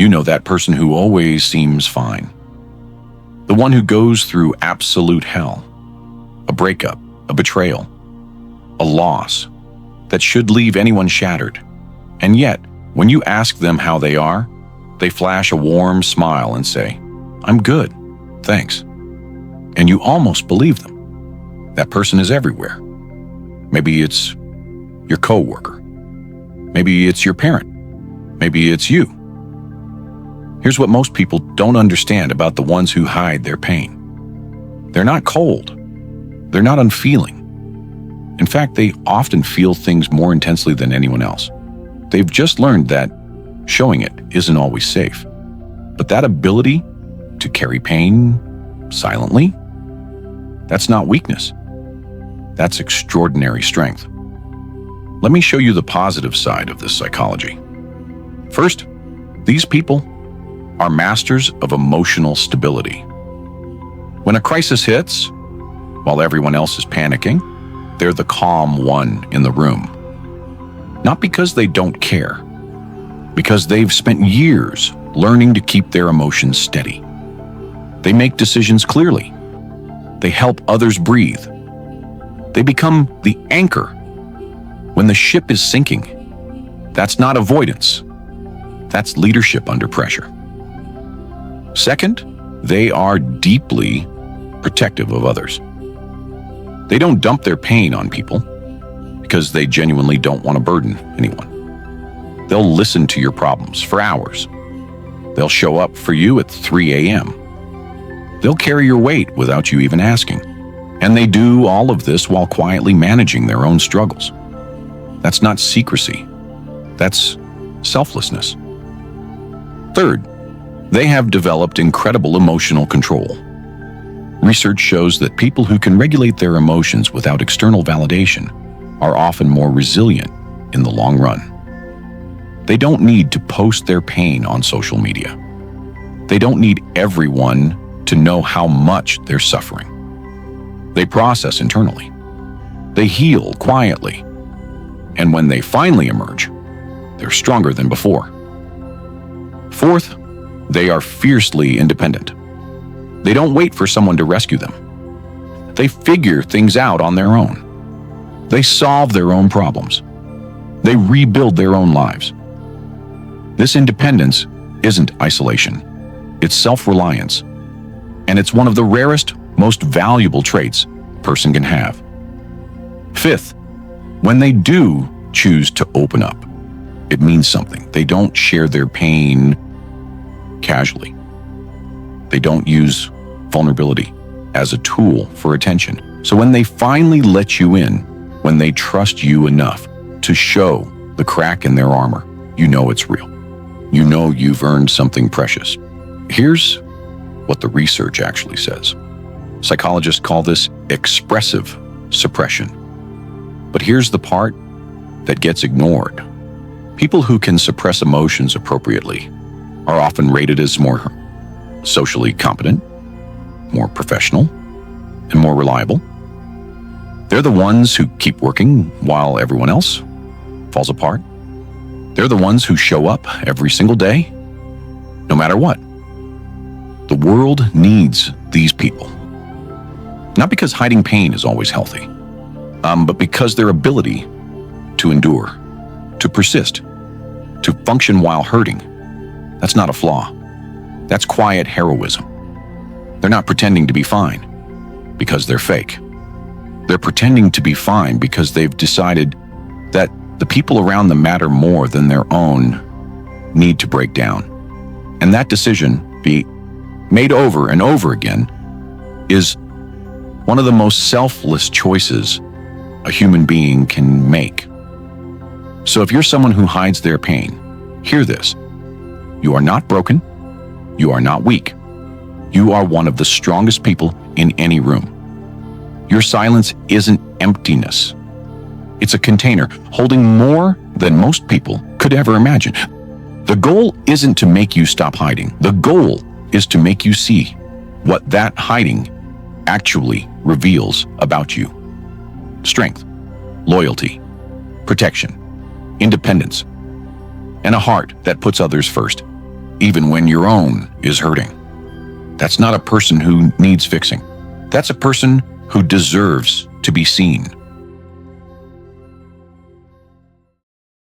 You know that person who always seems fine. The one who goes through absolute hell. A breakup, a betrayal, a loss that should leave anyone shattered. And yet, when you ask them how they are, they flash a warm smile and say, "I'm good, thanks." And you almost believe them. That person is everywhere. Maybe it's your coworker. Maybe it's your parent. Maybe it's you. Here's what most people don't understand about the ones who hide their pain. They're not cold. They're not unfeeling. In fact, they often feel things more intensely than anyone else. They've just learned that showing it isn't always safe. But that ability to carry pain silently, that's not weakness. That's extraordinary strength. Let me show you the positive side of this psychology. First, these people are masters of emotional stability. When a crisis hits, while everyone else is panicking, they're the calm one in the room. Not because they don't care, because they've spent years learning to keep their emotions steady. They make decisions clearly. They help others breathe. They become the anchor when the ship is sinking. That's not avoidance. That's leadership under pressure. Second, they are deeply protective of others. They don't dump their pain on people because they genuinely don't want to burden anyone. They'll listen to your problems for hours. They'll show up for you at 3 a.m. They'll carry your weight without you even asking. And they do all of this while quietly managing their own struggles. That's not secrecy. That's selflessness. Third, they have developed incredible emotional control. Research shows that people who can regulate their emotions without external validation are often more resilient in the long run. They don't need to post their pain on social media. They don't need everyone to know how much they're suffering. They process internally. They heal quietly. And when they finally emerge, they're stronger than before. Fourth, they are fiercely independent. They don't wait for someone to rescue them. They figure things out on their own. They solve their own problems. They rebuild their own lives. This independence isn't isolation. It's self-reliance. And it's one of the rarest, most valuable traits a person can have. Fifth, when they do choose to open up, it means something. They don't share their pain casually. They don't use vulnerability as a tool for attention. So when they finally let you in, when they trust you enough to show the crack in their armor, you know it's real. You know you've earned something precious. Here's what the research actually says. Psychologists call this expressive suppression. But here's the part that gets ignored. People who can suppress emotions appropriately are often rated as more socially competent, more professional, and more reliable. They're the ones who keep working while everyone else falls apart. They're the ones who show up every single day, no matter what. The world needs these people. Not because hiding pain is always healthy, but because their ability to endure, to persist, to function while hurting, that's not a flaw. That's quiet heroism. They're not pretending to be fine because they're fake. They're pretending to be fine because they've decided that the people around them matter more than their own need to break down. And that decision, be made over and over again, is one of the most selfless choices a human being can make. So if you're someone who hides their pain, hear this. You are not broken. You are not weak. You are one of the strongest people in any room. Your silence isn't emptiness. It's a container holding more than most people could ever imagine. The goal isn't to make you stop hiding. The goal is to make you see what that hiding actually reveals about you. Strength, loyalty, protection, independence, and a heart that puts others first. even when your own is hurting. That's not a person who needs fixing. That's a person who deserves to be seen.